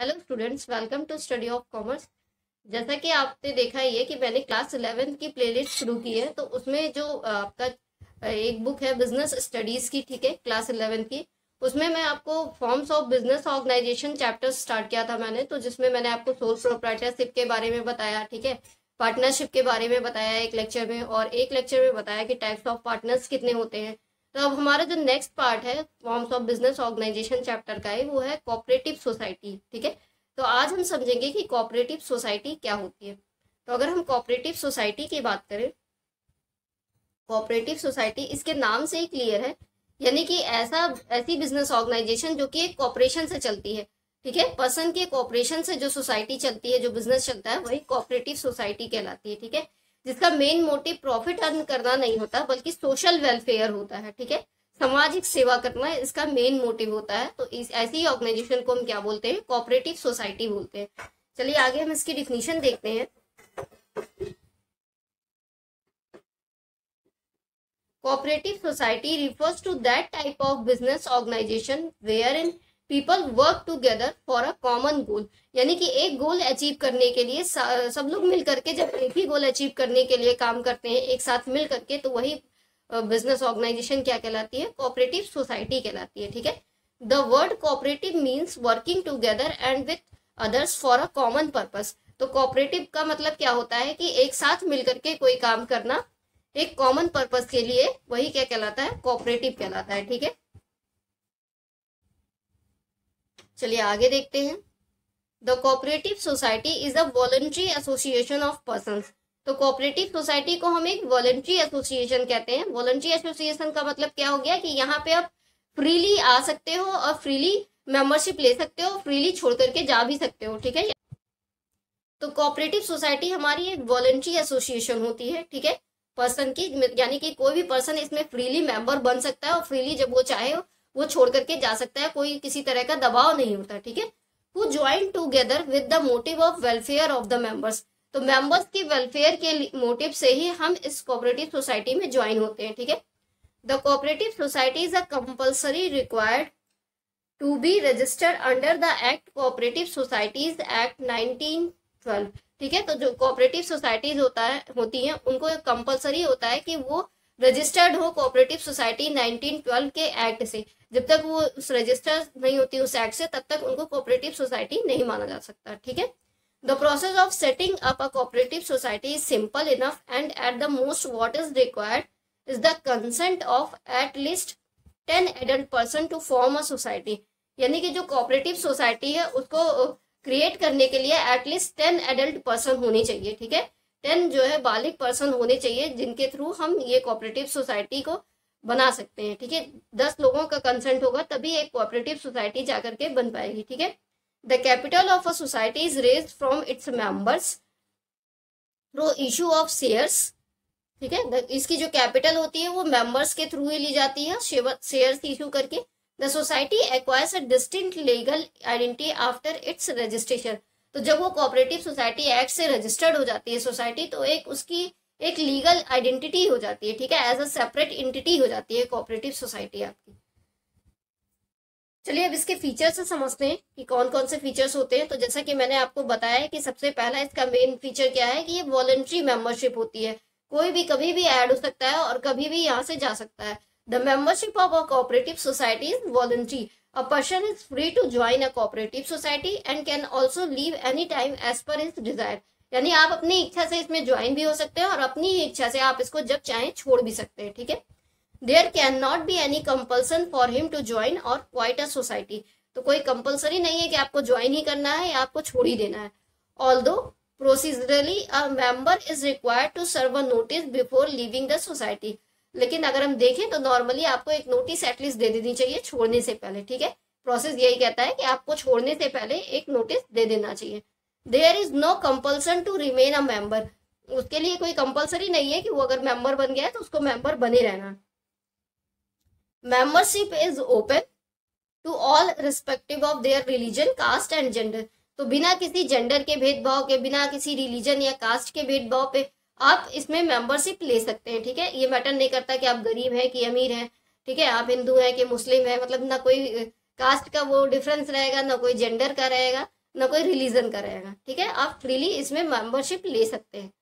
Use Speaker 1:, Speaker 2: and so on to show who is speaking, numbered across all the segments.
Speaker 1: Hello students, welcome to study of commerce. जैसा कि आपने देखा ही है कि मैंने क्लास 11th की प्लेलिस्ट शुरू की है, तो उसमें जो आपका एक बुक है बिजनेस स्टडीज की, ठीक है, क्लास 11th की, उसमें मैं आपको forms of business organisation chapter start किया था मैंने। तो जिसमें मैंने आपको सोल प्रोप्राइटरशिप के बारे में बताया, ठीक है, पार्टनरशिप के बारे में बताया एक लेक्चर में, और एक लेक्चर में बताया कि टाइप्स ऑफ पार्टनर्स कितने होते हैं। तो अब हमारा जो नेक्स्ट पार्ट है forms of business organisation chapter का है, वो है कोऑपरेटिव सोसाइटी, ठीक है। तो आज हम समझेंगे कि कोऑपरेटिव सोसाइटी क्या होती है। तो अगर हम कोऑपरेटिव सोसाइटी की बात करें, कोऑपरेटिव सोसाइटी इसके नाम से ही क्लियर है, यानी कि ऐसी बिजनेस ऑर्गेनाइजेशन जो कि एक कॉपरेशन से चलती है, ठीक है। पर्सन के कॉपरेशन से जो सोसाइटी चलती है, जो बिजनेस चलता है, वही कोऑपरेटिव सोसाइटी कहलाती है, ठीक है। जिसका मेन मोटिव प्रॉफिट अर्न करना नहीं होता, बल्कि सोशल वेलफेयर होता है, ठीक है। सामाजिक सेवा करना इसका मेन मोटिव होता है। तो इस ऐसी ऑर्गेनाइजेशन को हम क्या बोलते हैं? कोऑपरेटिव सोसाइटी बोलते हैं। चलिए आगे हम इसकी डिफिनीशन देखते हैं। Cooperative society refers to that type of business organization wherein people work together for a common goal। यानी कि एक गोल अचीव करने के लिए सब लोग मिल करके, जब एक ही गोल अचीव करने के लिए काम करते हैं एक साथ मिल करके, तो वही बिजनेस ऑर्गेनाइजेशन क्या कहलाती है? कोऑपरेटिव सोसाइटी कहलाती है, ठीक है। The word cooperative means working together and with others for a common purpose. तो कोऑपरेटिव का मतलब क्या होता है? कि एक साथ मिल करके कोई काम करना एक कॉमन पर्पस के लिए, वही क्या कहलाता है? कोऑपरेटिव कहलाता है, ठीक है। चलिए आगे देखते हैं। The cooperative society is a voluntary association of persons. तो कोऑपरेटिव सोसाइटी को हम एक वॉलंटरी एसोसिएशन कहते हैं। वॉलंटरी एसोसिएशन का मतलब क्या हो गया? कि यहाँ पे आप फ्रीली आ सकते हो और फ्रीली मेंबरशिप ले सकते हो, फ्रीली छोड़ करके जा भी सकते हो, ठीक है। तो कोऑपरेटिव सोसाइटी हमारी एक वॉलंटरी एसोसिएशन होती है, ठीक है, पर्सन की, यानी कि कोई भी पर्सन इसमें फ्रीली मेंबर बन सकता है और फ्रीली जब वो चाहे वो छोड़ करके जा सकता है, कोई किसी तरह का दबाव नहीं होता, ठीक है। Who join together with the motive of welfare of the members. तो मेंबर्स की वेलफेयर के मोटिव से ही हम इस कोऑपरेटिव सोसाइटी में ज्वाइन होते हैं, ठीक है। The cooperative society is a compulsory required to be registered under the act cooperative societies act 1912, ठीक है। तो जो कोऑपरेटिव सोसाइटीज होती हैं, उनको कंपलसरी होता है कि वो रजिस्टर्ड हो कोऑपरेटिव सोसाइटी 1912 के एक्ट से। जब तक वो उस रजिस्टर नहीं होती उस एक्ट से, तब तक उनको कोऑपरेटिव सोसाइटी नहीं माना जा सकता, ठीक है। The process of setting up a cooperative society is simple enough and at the most what is required is the consent of at least 10 adult person to form a society. यानी कि जो cooperative society है उसको create करने के लिए at least 10 adult person होनी चाहिए, ठीक है। 10 जो है बालिग पर्सन होने चाहिए, जिनके थ्रू हम ये कोऑपरेटिव सोसाइटी को बना सकते हैं, ठीक है। 10 लोगों का कंसेंट होगा तभी एक कोऑपरेटिव सोसाइटी जाकर के बन पाएगी, ठीक है। The capital of a society is raised from its members through issue of shares, ठीक है। इसकी जो कैपिटल होती है वो मेंबर्स के थ्रू ही ली जाती है, शेयर्स इशू करके। The society acquires a distinct legal identity after it's registration. तो जब वो कोऑपरेटिव सोसाइटी एक्ट से रजिस्टर्ड हो जाती है सोसाइटी, तो एक उसकी एक लीगल आइडेंटिटी हो जाती है, ठीक है, एज अ सेपरेट एंटिटी हो जाती है कोऑपरेटिव सोसाइटी आपकी। चलिए अब इसके फीचर्स से समझते हैं कि कौन कौन से फीचर्स होते हैं। तो जैसा कि मैंने आपको बताया है कि सबसे पहला इसका मेन फीचर क्या है? कि ये वॉलंटरी मेंबरशिप होती है। कोई भी कभी भी ऐड हो सकता है और कभी भी यहाँ से जा सकता है। The membership of a cooperative society is voluntary. A person is free to join a cooperative society and can also leave any time as per his desire. यानी आप अपनी इच्छा से इसमें ज्वाइन भी हो सकते हैं और अपनी ही इच्छा से आप इसको जब चाहें छोड़ भी सकते हैं, ठीक है। There can not be any compulsion for him to join और क्वाइट अ सोसाइटी। तो कोई कंपल्सरी नहीं है कि आपको ज्वाइन ही करना है या आपको छोड़ ही देना है। Although procedurally a member is required to serve a notice before leaving the society. लेकिन अगर हम देखें तो नॉर्मली आपको एक नोटिस एटलीस्ट दे देनी चाहिए छोड़ने से पहले, ठीक है। प्रोसेस यही कहता है कि आपको छोड़ने से पहले एक नोटिस दे देना चाहिए। There is no compulsion to remain a member. उसके लिए कोई कंपल्सरी नहीं है कि वो अगर मेंबर बन गया है तो उसको मेंबर बने रहना। Membership is open to all respective of their religion, caste and gender. तो बिना किसी जेंडर के भेदभाव के, बिना किसी रिलीजन या कास्ट के भेदभाव पे आप इसमें मेंबरशिप ले सकते हैं, ठीक है। ये मैटर नहीं करता कि आप गरीब हैं कि अमीर हैं, ठीक है, आप हिंदू हैं कि मुस्लिम हैं, मतलब ना कोई कास्ट का वो डिफरेंस रहेगा, ना कोई जेंडर का रहेगा। ना कोई रिलीजन का रहेगा, ठीक है। आप फ्रीली इसमें मेंबरशिप ले सकते हैं।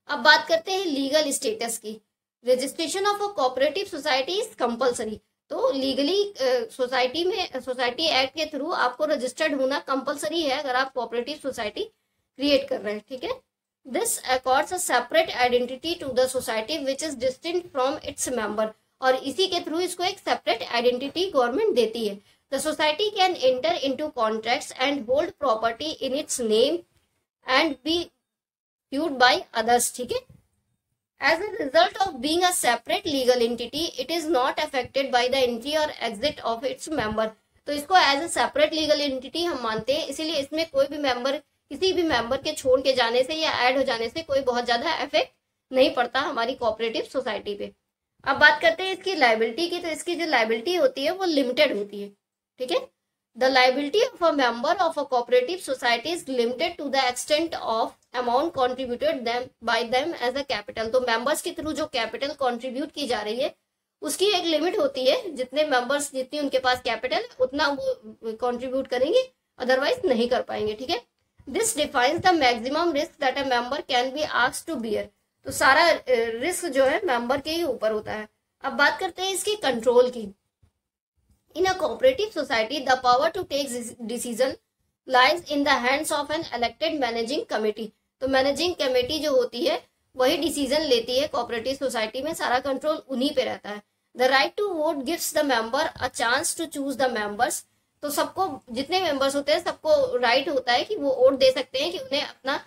Speaker 1: अब बात करते हैं लीगल स्टेटस की। Registration of a cooperative society is compulsory. तो लीगली सोसाइटी में, सोसाइटी एक्ट के थ्रू आपको रजिस्टर्ड होना कंपलसरी है अगर आप कोऑपरेटिव सोसाइटी क्रिएट कर रहे हैं, ठीक है। This accords a separate identity to the society which is distinct from its member, और इसी के थ्रू इसको एक सेपरेट आइडेंटिटी गवर्नमेंट देती है। The society can enter into contracts and hold property in its name and be viewed by others, ठीक है। As a result of being a separate legal entity, it is not affected by the entry or exit of its member। तो इसको as a separate legal entity हम मानते हैं, इसीलिए इसमें कोई भी मेंबर, किसी भी मेंबर के छोड़ के जाने से या ऐड हो जाने से कोई बहुत ज्यादा इफेक्ट नहीं पड़ता हमारी कोऑपरेटिव सोसाइटी पे। अब बात करते हैं इसकी लायबिलिटी की। तो इसकी जो लायबिलिटी होती है वो लिमिटेड होती है, ठीक है। The liability of a member of a cooperative society is limited to the extent of amount contributed by them as a capital। तो members के थ्रू जो कैपिटल कंट्रीब्यूट की जा रही है उसकी एक लिमिट होती है, जितने मेंबर्स, जितनी उनके पास कैपिटल उतना वो कंट्रीब्यूट करेंगे, अदरवाइज नहीं कर पाएंगे, ठीक है। This defines the maximum risk that a member can be asked to bear. तो सारा रिस्क जो है मेंबर के ही ऊपर होता है। अब बात करते हैं इसकी कंट्रोल की। In a cooperative society, the power to take decision lies in the hands of an elected managing committee। तो मैनेजिंग कमेटी जो होती है वही डिसीजन लेती है कोऑपरेटिव सोसाइटी में, सारा कंट्रोल उन्हीं पे रहता है। The right to vote gives the member a chance to choose the members. तो सबको, जितने मेंबर्स होते हैं सबको राइट होता है कि वो वोट दे सकते हैं कि उन्हें अपना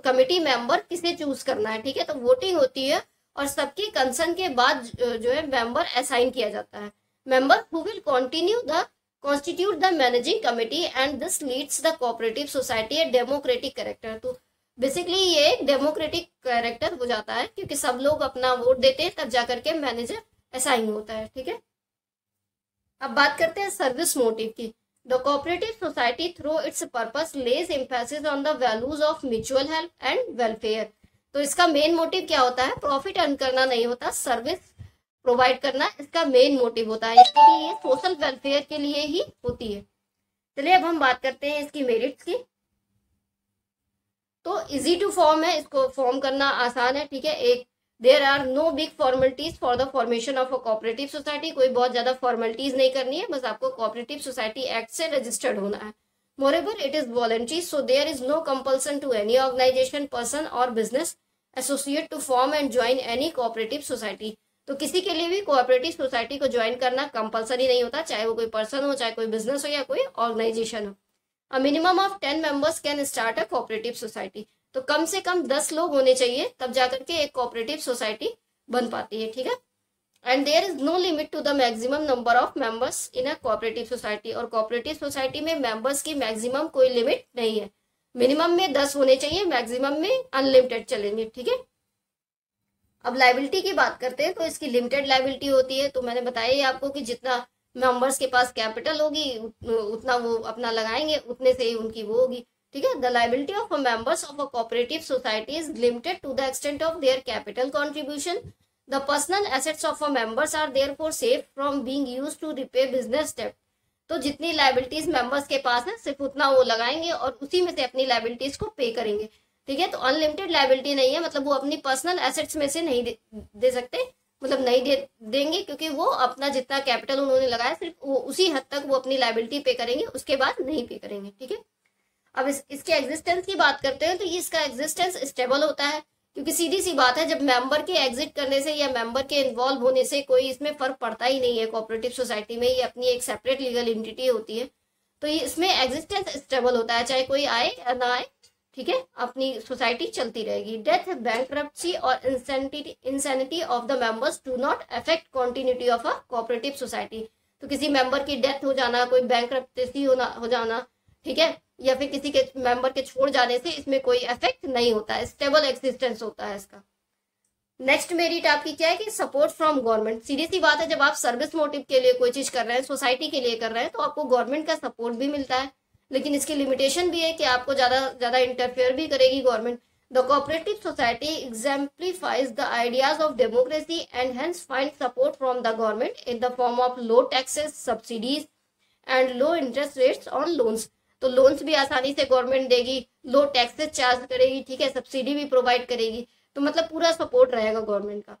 Speaker 1: कमेटी मेंबर किसे चूज करना है, ठीक है। तो वोटिंग होती है और सबके कंसर्न के बाद जो है मेंबर असाइन किया जाता है। Member who will constitute the managing committee, and this leads the cooperative society a democratic character। तो बेसिकली ये एक डेमोक्रेटिक कैरेक्टर हो जाता है क्योंकि सब लोग अपना वोट देते हैं, तब जाकर के मैनेजर असाइन होता है, ठीक है। अब बात करते हैं सर्विस मोटिव की। The cooperative society through its purpose lays emphasis on the values of mutual help and welfare. तो इसका मेन मोटिव क्या होता है? प्रॉफिट अर्न करना नहीं होता, सर्विस प्रोवाइड करना इसका मेन मोटिव होता है। इसके लिए ये सोशल वेलफेयर के लिए ही होती है। चलिए अब हम बात करते हैं इसकी मेरिट्स की। तो इजी टू फॉर्म है, इसको फॉर्म करना आसान है, ठीक है। एक, there are no big formalities for the formation of a cooperative society. कोई बहुत ज्यादा फॉर्मेलिटीज नहीं करनी है, बस आपको कोऑपरेटिव सोसाइटी एक्ट से रजिस्टर्ड होना है। Moreover it is voluntary, so there is no compulsion to any organisation, person और business associate to form and join any cooperative society. तो किसी के लिए भी कोऑपरेटिव सोसाइटी को ज्वाइन करना कंपलसरी नहीं होता, चाहे वो कोई पर्सन हो, चाहे कोई बिजनेस हो या कोई ऑर्गेनाइजेशन हो। A minimum of 10 members can start a cooperative society. तो कम से कम 10 लोग होने चाहिए, तब जाकर के एक कोऑपरेटिव सोसाइटी बन पाती है, ठीक है। And there is no limit to the maximum number of members in a cooperative society. और कोऑपरेटिव सोसाइटी में मेंबर्स की मैक्सिमम कोई लिमिट नहीं है। मिनिमम में 10 होने चाहिए, मैक्सिमम में अनलिमिटेड चलेंगे, ठीक है। अब लायबिलिटी की बात करते हैं तो इसकी लिमिटेड लायबिलिटी होती है। तो मैंने बताया ही आपको कि जितना मेंबर्स के पास कैपिटल होगी उतना वो अपना लगाएंगे, उतने से ही उनकी वो होगी, ठीक है। The liability of members of a cooperative society is limited to the extent of their capital contribution. The personal assets of a members are therefore safe from being used to repay business debt. तो जितनी liabilities members के पास है सिर्फ उतना वो लगाएंगे और उसी में से अपनी लायबिलिटीज को पे करेंगे, ठीक है। तो अनलिमिटेड लायबिलिटी नहीं है, मतलब वो अपनी पर्सनल एसेट्स में से नहीं दे सकते, मतलब नहीं देंगे, क्योंकि वो अपना जितना कैपिटल उन्होंने लगाया सिर्फ वो उसी हद तक वो अपनी लायबिलिटी पे करेंगे, उसके बाद नहीं पे करेंगे, ठीक है। अब इसके एग्जिस्टेंस की बात करते हैं तो ये इसका एग्जिस्टेंस स्टेबल होता है, क्योंकि सीधी सी बात है, जब मेंबर के एग्जिट करने से या मेंबर के इन्वॉल्व होने से कोई इसमें फर्क पड़ता ही नहीं है। कोऑपरेटिव सोसाइटी में ये अपनी एक सेपरेट लीगल एंटिटी होती है, तो ये इसमें एग्जिस्टेंस स्टेबल होता है, चाहे कोई आए या ना आए, ठीक है, अपनी सोसाइटी चलती रहेगी। डेथ, बैंक्रप्सी और insanity of the members do not affect continuity of a cooperative society. तो किसी मेंबर की डेथ हो जाना, कोई बैंक्रप्सी हो जाना, ठीक है, या फिर किसी के मेंबर के छोड़ जाने से इसमें कोई इफेक्ट नहीं होता है, स्टेबल एक्सिस्टेंस होता है इसका। नेक्स्ट मेरिट आपकी क्या है कि सपोर्ट फ्रॉम गवर्नमेंट। सीधी सी बात है, जब आप सर्विस मोटिव के लिए कोई चीज कर रहे हैं, सोसाइटी के लिए कर रहे हैं, तो आपको गवर्नमेंट का सपोर्ट भी मिलता है, लेकिन इसकी लिमिटेशन भी है कि आपको ज्यादा इंटरफेयर भी करेगी government. The cooperative society exemplifies the ideas of democracy and hence find support from the government in the form of low taxes, subsidies and low interest rates on loans. तो loans भी आसानी से government देगी, लो taxes charge करेगी, ठीक है, subsidy भी provide करेगी, तो मतलब पूरा सपोर्ट रहेगा गवर्नमेंट का।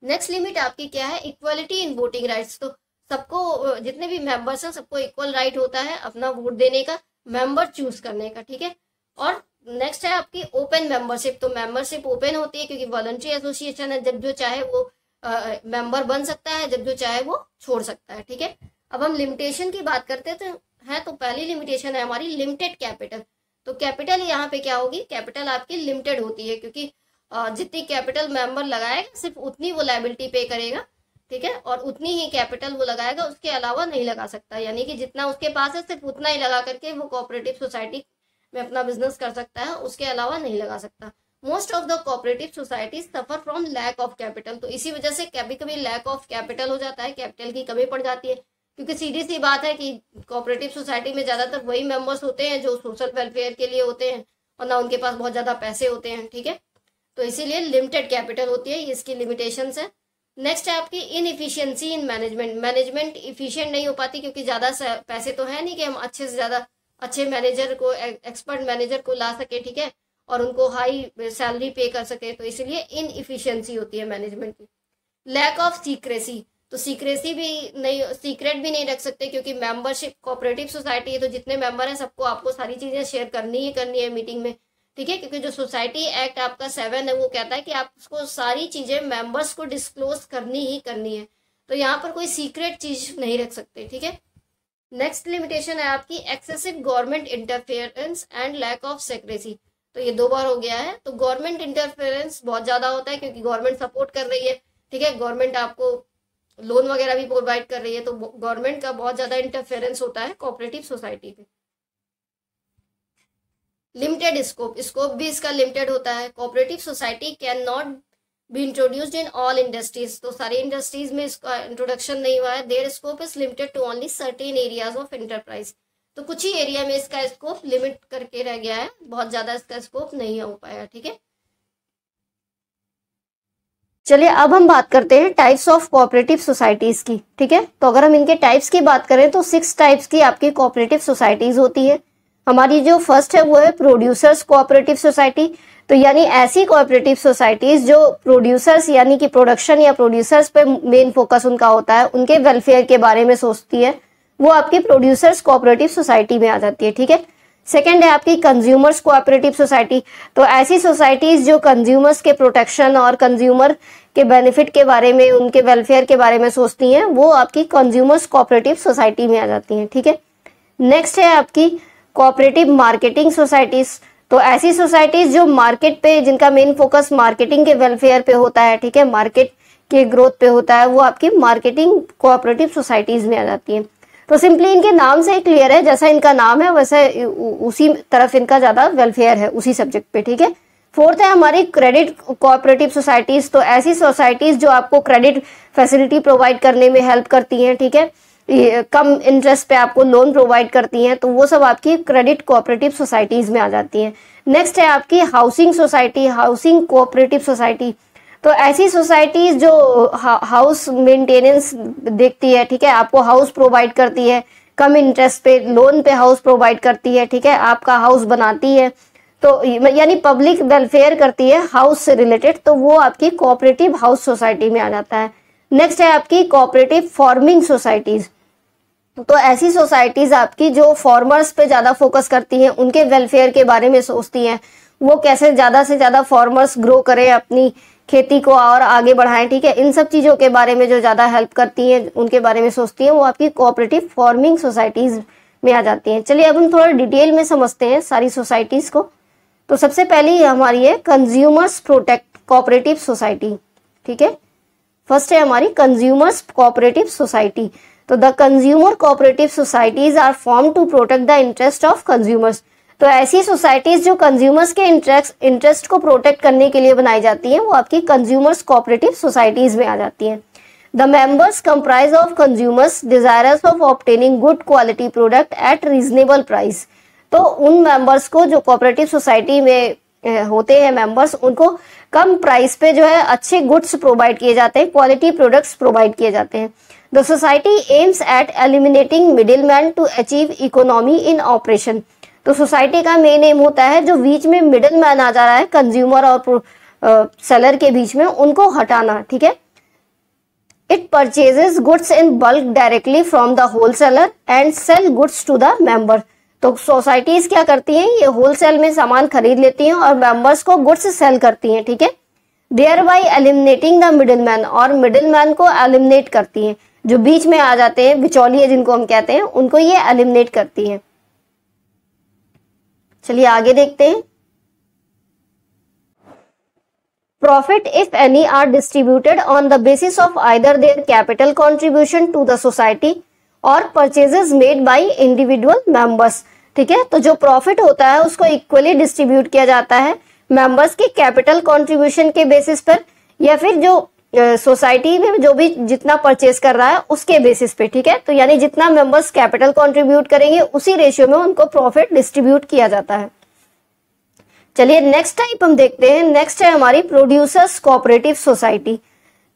Speaker 1: नेक्स्ट लिमिट आपकी क्या है, इक्वलिटी इन वोटिंग राइट्स। तो सबको, जितने भी मेंबर्स हैं सबको इक्वल राइट होता है अपना वोट देने का, मेंबर चूज करने का, ठीक है। और नेक्स्ट है आपकी ओपन मेंबरशिप। तो मेंबरशिप ओपन होती है क्योंकि वॉलंटरी एसोसिएशन है, जब जो चाहे वो मेंबर बन सकता है, जब जो चाहे वो छोड़ सकता है, ठीक है। अब हम लिमिटेशन की बात करते हैं, तो पहली लिमिटेशन है हमारी लिमिटेड कैपिटल। तो कैपिटल यहाँ पे क्या होगी, कैपिटल आपकी लिमिटेड होती है, क्योंकि जितनी कैपिटल मेंबर लगाएगा सिर्फ उतनी वो लायबिलिटी पे करेगा, ठीक है, और उतनी ही कैपिटल वो लगाएगा, उसके अलावा नहीं लगा सकता। यानी कि जितना उसके पास है सिर्फ उतना ही लगा करके वो कोऑपरेटिव सोसाइटी में अपना बिजनेस कर सकता है, उसके अलावा नहीं लगा सकता। Most of the cooperative societies suffer from lack of capital. तो इसी वजह से कभी कभी लैक ऑफ कैपिटल हो जाता है, कैपिटल की कमी पड़ जाती है, क्योंकि सीधी सी बात है कि कोऑपरेटिव सोसाइटी में ज्यादातर वही मेंबर्स होते हैं जो सोशल वेलफेयर के लिए होते हैं, और ना उनके पास बहुत ज्यादा पैसे होते हैं, ठीक है। तो इसीलिए लिमिटेड कैपिटल होती है, ये इसकी लिमिटेशंस है। नेक्स्ट है आपकी inefficiency in management. Management efficient नहीं हो पाती, क्योंकि ज्यादा पैसे तो है नहीं कि हम अच्छे से ज्यादा अच्छे मैनेजर को, एक्सपर्ट मैनेजर को ला सके, ठीक है, और उनको हाई सैलरी पे कर सके, तो इसलिए इनएफिशिएंसी होती है मैनेजमेंट की। Lack of secrecy. तो सीक्रेसी भी नहीं, सीक्रेट भी नहीं रख सकते, क्योंकि मेंबरशिप कोऑपरेटिव सोसाइटी है, तो जितने मेंबर हैं सबको आपको सारी चीजें शेयर करनी ही करनी है मीटिंग में, ठीक है, क्योंकि जो सोसाइटी एक्ट आपका 7 है वो कहता है कि आपको सारी चीजें मेंबर्स को डिस्क्लोज करनी ही करनी है, तो यहाँ पर कोई सीक्रेट चीज नहीं रख सकते, ठीक है। नेक्स्ट लिमिटेशन है आपकी excessive government interference and lack of secrecy. तो ये 2 बार हो गया है। तो गवर्नमेंट इंटरफेरेंस बहुत ज्यादा होता है, क्योंकि गवर्नमेंट सपोर्ट कर रही है, ठीक है, गवर्नमेंट आपको लोन वगैरह भी प्रोवाइड कर रही है, तो गवर्नमेंट का बहुत ज्यादा इंटरफेरेंस होता है कोऑपरेटिव सोसाइटी पे। लिमिटेड स्कोप, स्कोप भी इसका लिमिटेड होता है। Cooperative society can not be introduced in all industries. तो सारी इंडस्ट्रीज में इसका इंट्रोडक्शन नहीं हुआ है। Their scope is limited to only certain areas of enterprise. तो कुछ ही एरिया में इसका स्कोप लिमिट करके रह गया है, बहुत ज्यादा इसका स्कोप नहीं हो पाया, ठीक है। चलिए अब हम बात करते हैं टाइप्स ऑफ कोऑपरेटिव सोसाइटीज की, ठीक है। तो अगर हम इनके टाइप्स की बात करें तो 6 टाइप्स की आपकी कोऑपरेटिव सोसाइटीज होती है। हमारी जो फर्स्ट है वो है प्रोड्यूसर्स कोऑपरेटिव सोसाइटी। तो यानी ऐसी कोऑपरेटिव सोसाइटीज जो प्रोड्यूसर्स यानी कि प्रोडक्शन या प्रोड्यूसर्स पे मेन फोकस उनका होता है, उनके वेलफेयर के बारे में सोचती है, वो आपकी प्रोड्यूसर्स कोऑपरेटिव सोसाइटी में आ जाती है, ठीक है। सेकेंड है आपकी कंज्यूमर्स कोऑपरेटिव सोसाइटी। तो ऐसी सोसाइटीज जो कंज्यूमर्स के प्रोटेक्शन और कंज्यूमर के बेनिफिट के बारे में, उनके वेलफेयर के बारे में सोचती हैं, वो आपकी कंज्यूमर्स कोऑपरेटिव सोसाइटी में आ जाती हैं, ठीक है। नेक्स्ट है आपकी कोऑपरेटिव मार्केटिंग सोसाइटीज। तो ऐसी सोसाइटीज जो मार्केट पे, जिनका मेन फोकस मार्केटिंग के वेलफेयर पे होता है, ठीक है, मार्केट के ग्रोथ पे होता है, वो आपकी मार्केटिंग कोऑपरेटिव सोसाइटीज में आ जाती है। तो सिंपली इनके नाम से ही क्लियर है, जैसा इनका नाम है वैसे उसी तरफ इनका ज्यादा वेलफेयर है, उसी सब्जेक्ट पे, ठीक है। फोर्थ है हमारी क्रेडिट कोऑपरेटिव सोसाइटीज। तो ऐसी सोसाइटीज जो आपको क्रेडिट फैसिलिटी प्रोवाइड करने में हेल्प करती हैं, ठीक है, कम इंटरेस्ट पे आपको लोन प्रोवाइड करती हैं, तो वो सब आपकी क्रेडिट कोऑपरेटिव सोसाइटीज में आ जाती हैं। नेक्स्ट है आपकी housing society, housing cooperative society. तो ऐसी सोसाइटीज जो हाउस मेंटेनेंस देखती है, ठीक है, आपको हाउस प्रोवाइड करती है, कम इंटरेस्ट पे लोन पे हाउस प्रोवाइड करती है, ठीक है, आपका हाउस बनाती है, तो यानी पब्लिक वेलफेयर करती है हाउस से रिलेटेड, तो वो आपकी कोऑपरेटिव हाउस सोसाइटी में आ जाता है। नेक्स्ट है आपकी कोऑपरेटिव फार्मिंग सोसाइटीज। तो ऐसी सोसाइटीज आपकी जो फार्मर्स पे ज्यादा फोकस करती हैं, उनके वेलफेयर के बारे में सोचती हैं, वो कैसे ज्यादा से ज्यादा फार्मर्स ग्रो करें, अपनी खेती को और आगे बढ़ाएं, ठीक है, इन सब चीजों के बारे में जो ज्यादा हेल्प करती हैं, उनके बारे में सोचती हैं, वो आपकी कोऑपरेटिव फार्मिंग सोसाइटीज में आ जाती हैं। चलिए अब हम थोड़ा डिटेल में समझते हैं सारी सोसाइटीज को। तो सबसे पहली हमारी है कंज्यूमर्स प्रोटेक्ट कोऑपरेटिव सोसाइटी, ठीक है। फर्स्ट है हमारी कंज्यूमर्स कोऑपरेटिव सोसाइटी। तो the consumer cooperative societies are form to protect the interest of consumers. तो ऐसी सोसाइटीज जो कंज्यूमर्स के इंटरेस्ट को प्रोटेक्ट करने के लिए बनाई जाती हैं, वो आपकी कंज्यूमर्स कोऑपरेटिव सोसाइटीज में आ जाती हैं। The members comprise of consumers desirous of obtaining good quality product at reasonable price. तो उन मेंबर्स को जो कोऑपरेटिव सोसाइटी में होते हैं मेंबर्स, उनको कम प्राइस पे जो है अच्छे गुड्स प्रोवाइड किए जाते हैं, क्वालिटी प्रोडक्ट्स प्रोवाइड किए जाते हैं। The society aims at eliminating middle man to achieve economy in operation. तो सोसाइटी का मेन एम होता है जो बीच में मिडिल मैन आ जा रहा है कंज्यूमर और सेलर के बीच में, उनको हटाना, ठीक है। It purchases goods in bulk directly from the wholesaler and sell goods to the member. तो सोसाइटीज क्या करती हैं, ये होलसेल में सामान खरीद लेती हैं और मेंबर्स को गुड्स सेल करती हैं, ठीक है। Thereby eliminating the middle man, और मिडिल मैन को एलिमिनेट करती हैं, जो बीच में आ जाते हैं बिचौलिए जिनको हम कहते हैं, उनको ये एलिमिनेट करती हैं। चलिए आगे देखते हैं। Profit, if any, are distributed on the basis of either their capital contribution to the society or purchases made by individual members। ठीक है, तो जो प्रॉफिट होता है उसको इक्वली डिस्ट्रीब्यूट किया जाता है मेंबर्स के कैपिटल कंट्रीब्यूशन के बेसिस पर, या फिर जो सोसाइटी में जो भी जितना परचेज कर रहा है उसके बेसिस पे, ठीक है। तो यानी जितना मेंबर्स कैपिटल कंट्रीब्यूट करेंगे उसी रेशियो में उनको प्रॉफिट डिस्ट्रीब्यूट किया जाता है। चलिए नेक्स्ट टाइप हम देखते हैं। नेक्स्ट है हमारी producers cooperative society.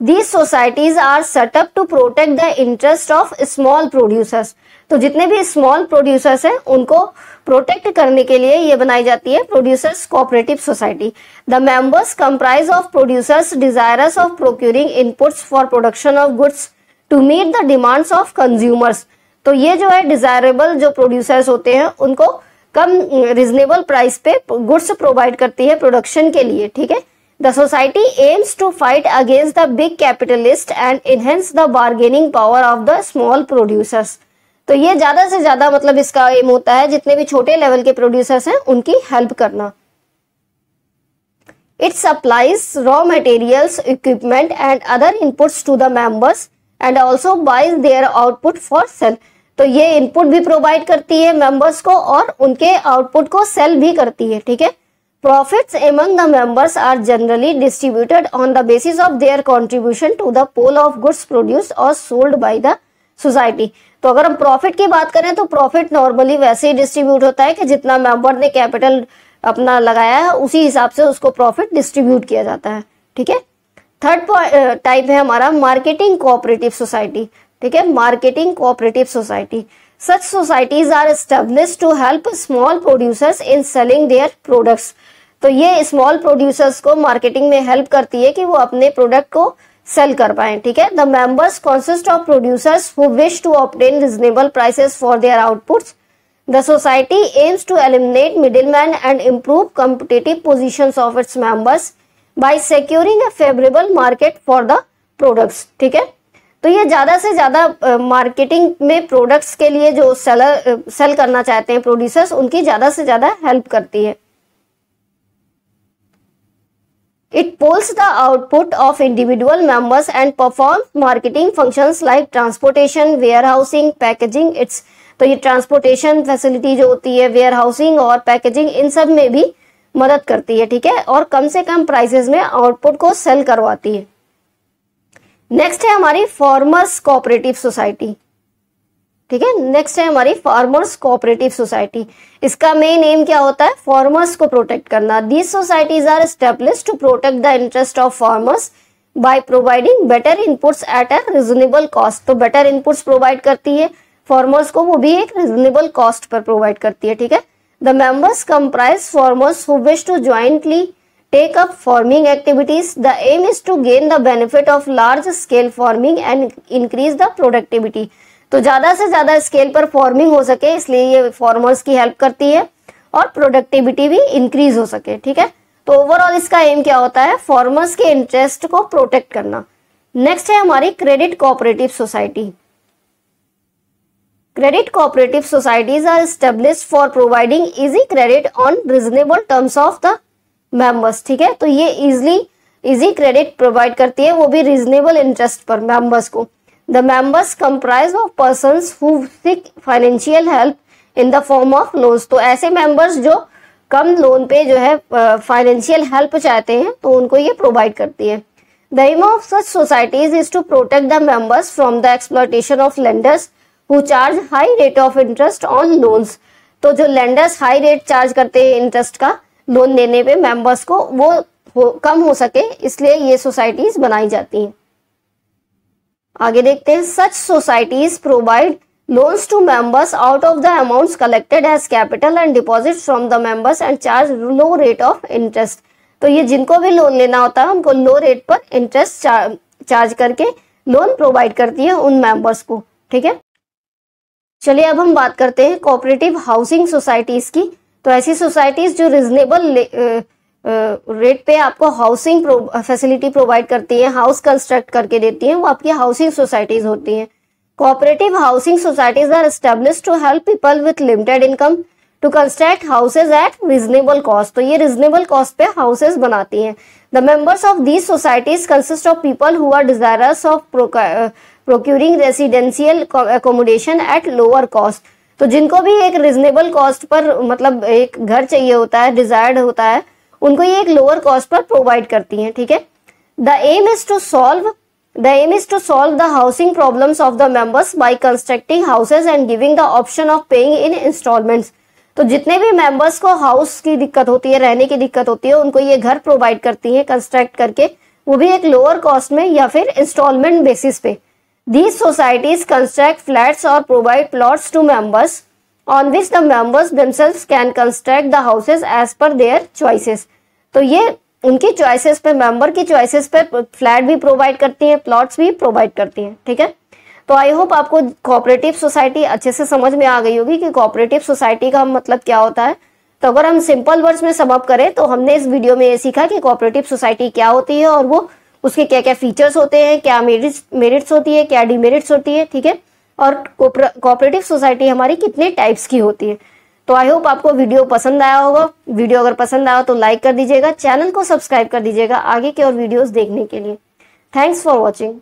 Speaker 1: These societies are set up to protect the interest of small producers. तो जितने भी स्मॉल प्रोड्यूसर्स हैं उनको प्रोटेक्ट करने के लिए ये बनाई जाती है producers cooperative society. The members comprise of producers desirous of procuring inputs for production of goods to meet the demands of consumers. तो ये जो है डिजायरेबल जो प्रोड्यूसर्स होते हैं उनको कम रिजनेबल प्राइस पे गुड्स प्रोवाइड करती है प्रोडक्शन के लिए, ठीक है। The society aims to fight against the big capitalist and enhance the bargaining power of the small producers. तो ये ज्यादा से ज्यादा मतलब इसका एम होता है जितने भी छोटे लेवल के प्रोड्यूसर्स हैं उनकी हेल्प करना। It supplies raw materials, equipment and other inputs to the members and also buys their output for sale. तो ये इनपुट भी प्रोवाइड करती है मेंबर्स को और उनके आउटपुट को सेल भी करती है, ठीक है। Profits among the members are generally distributed on the basis of their contribution to the pool of goods produced और सोल्ड बाय द सोसाइटी। तो अगर हम प्रॉफिट की बात करें तो प्रॉफिट नॉर्मली वैसे ही डिस्ट्रीब्यूट होता है कि जितना मेंबर ने कैपिटल अपना लगाया है उसी हिसाब से उसको प्रॉफिट डिस्ट्रीब्यूट किया जाता है, ठीक है। थर्ड टाइप है हमारा मार्केटिंग कोऑपरेटिव सोसाइटी, ठीक है। Marketing cooperative society, such societies are established to help small producers in selling their products. तो ये स्मॉल प्रोड्यूसर्स को मार्केटिंग में हेल्प करती है कि वो अपने प्रोडक्ट को सेल कर पाए, ठीक है। The members consist of producers who wish to obtain reasonable prices for their outputs. The society aims to eliminate middleman and improve competitive positions of its members by securing a favourable market for the products, ठीक है। तो ये ज्यादा से ज्यादा marketing में products के लिए जो सेल करना चाहते हैं प्रोड्यूसर्स उनकी ज्यादा से ज्यादा हेल्प करती है। It pulls the output of individual members and performs marketing functions like transportation, warehousing, packaging. तो ये ट्रांसपोर्टेशन फैसिलिटी जो होती है, वेयरहाउसिंग और पैकेजिंग, इन सब में भी मदद करती है, ठीक है। और कम से कम प्राइसेस में आउटपुट को सेल करवाती है। नेक्स्ट है हमारी फार्मर्स कोऑपरेटिव सोसाइटी, ठीक है। नेक्स्ट है हमारी फार्मर्स कोऑपरेटिव सोसाइटी। इसका मेन एम क्या होता है, फार्मर्स को प्रोटेक्ट करना। These societies are established to protect the interest of farmers by providing better inputs at a reasonable cost. तो बेटर इनपुट्स प्रोवाइड करती है फार्मर्स को, वो भी एक रिजनेबल कॉस्ट पर प्रोवाइड करती है, ठीक है। The members comprise farmers who wish to jointly take up farming activities. The aim is to gain the benefit of large scale farming and increase the productivity. तो ज्यादा से ज्यादा scale पर farming हो सके इसलिए ये फार्मर्स की हेल्प करती है और प्रोडक्टिविटी भी इंक्रीज हो सके, ठीक है। तो ओवरऑल इसका एम क्या होता है, फार्मर्स के इंटरेस्ट को प्रोटेक्ट करना। नेक्स्ट है हमारी credit cooperative society. Credit cooperative societies are established for providing easy credit on reasonable terms of the members, ठीक है। तो ये इजी क्रेडिट प्रोवाइड करती है, वो भी रीजनेबल इंटरेस्ट पर मेंबर्स को। The members comprise of persons who seek financial help in the form of loans. तो ऐसे मेंबर्स जो कम लोन पे जो है फाइनेंशियल हेल्प चाहते हैं तो उनको ये प्रोवाइड करती है। The aim of such societies is to protect the members from the exploitation of lenders who charge high rate of interest on loans. तो जो लेंडर्स हाई रेट चार्ज करते हैं इंटरेस्ट का लोन लेने पे मेंबर्स को, वो कम हो सके इसलिए ये सोसाइटीज बनाई जाती हैं। आगे देखते हैं, such societies provide loans to members out of the amounts collected as capital and deposit from the members and charge low rate of interest. तो ये जिनको भी लोन लेना होता है उनको लो रेट पर इंटरेस्ट चार्ज करके लोन प्रोवाइड करती है उन मेंबर्स को। ठीक है, चलिए अब हम बात करते हैं कोऑपरेटिव हाउसिंग सोसाइटीज की। तो ऐसी सोसाइटीज जो रिजनेबल रेट पे आपको हाउसिंग फैसिलिटी प्रोवाइड करती है, हाउस कंस्ट्रक्ट करके देती हैं, वो आपकी हाउसिंग सोसाइटीज होती हैं। Cooperative housing societies are established to help people with limited income to construct houses at reasonable cost. तो ये रीजनेबल कॉस्ट पे हाउसेज बनाती हैं। The members of these societies consist of people who are desirous of procuring residential accommodation at lower cost. तो जिनको भी एक reasonable cost per मतलब एक घर चाहिए होता है, डिजायर्ड होता है, उनको ये एक लोअर कॉस्ट पर प्रोवाइड करती हैं। ठीक है, the aim is to solve the housing problems of the members by constructing houses and giving the option of paying in instalments. तो जितने भी मेंबर्स को हाउस की दिक्कत होती है, रहने की दिक्कत होती है, उनको ये घर प्रोवाइड करती है कंस्ट्रक्ट करके, वो भी एक लोअर कॉस्ट में या फिर इंस्टॉलमेंट बेसिस पे। These societies construct flats or provide plots to members on which the members themselves can construct the houses as per their choices। तो ये उनकी चॉइसेस पे, मेंबर की चॉइसेस पे फ्लैट भी प्रोवाइड करती हैं, प्लॉट्स भी प्रोवाइड करती हैं। ठीक है, तो आई होप आपको कोऑपरेटिव सोसाइटी अच्छे से समझ में आ गई होगी कि कोऑपरेटिव सोसाइटी का मतलब क्या होता है। तो अगर हम सिंपल वर्ड्स में सम अप करें तो हमने इस वीडियो में ये सीखा कि कोऑपरेटिव सोसाइटी क्या होती है और वो उसके क्या क्या फीचर्स होते हैं, क्या मेरिट्स होती है, क्या डिमेरिट्स होती है। ठीक है, और कोऑपरेटिव सोसाइटी हमारी कितने टाइप्स की होती है। तो आई होप आपको वीडियो पसंद आया होगा। वीडियो अगर पसंद आया तो लाइक कर दीजिएगा, चैनल को सब्सक्राइब कर दीजिएगा आगे के और वीडियोस देखने के लिए। Thanks for watching.